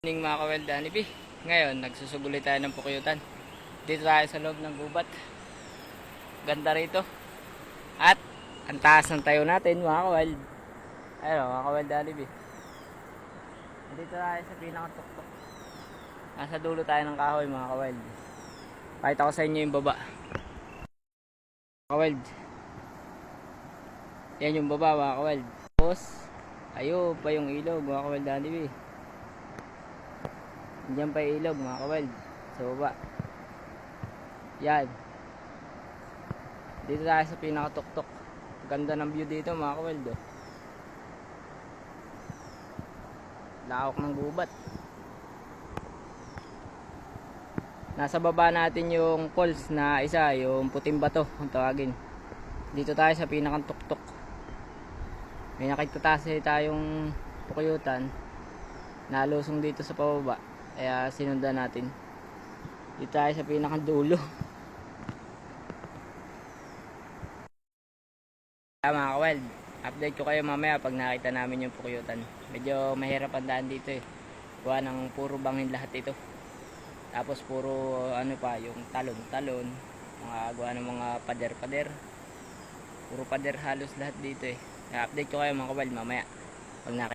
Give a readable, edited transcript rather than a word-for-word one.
Morning mga kaweldan, ngayon nagsusuguli tayo ng pukyutan. Dito tayo sa loob ng gubat. Ganda rito. At ang taas ng tayo natin mga kaweld. Ayun mga kaweldan, dito tayo sa pinakatuktok. Nasa dulo tayo ng kahoy mga kaweld. Pakita ko sa inyo yung baba. Kaweld. Yan yung baba mga kaweld. Tapos ayun pa yung ilog mga kaweldan. Diyan pa ilog mga kaweld sa baba. Yan. Dito tayo sa pinakatuktok. Ganda ng view dito mga kaweld. Lawak ng gubat. Nasa baba natin yung falls na isa, yung puting bato kung tawagin. Dito tayo sa pinakatuktok. May nakita tayong pukyutan na lusong dito sa pababa. Kaya sinundan natin. Dito tayo sa pinakadulo. Mga kaweld, update ko kayo mamaya pag nakita namin yung pukyutan. Medyo mahirap ang daan dito eh. Gawa ng puro bangin lahat ito. Tapos puro ano pa, yung talon-talon. Mga gawa ng mga pader-pader. Puro pader halos lahat dito eh. Kaya update ko kayo mga kaweld mamaya pag nakita.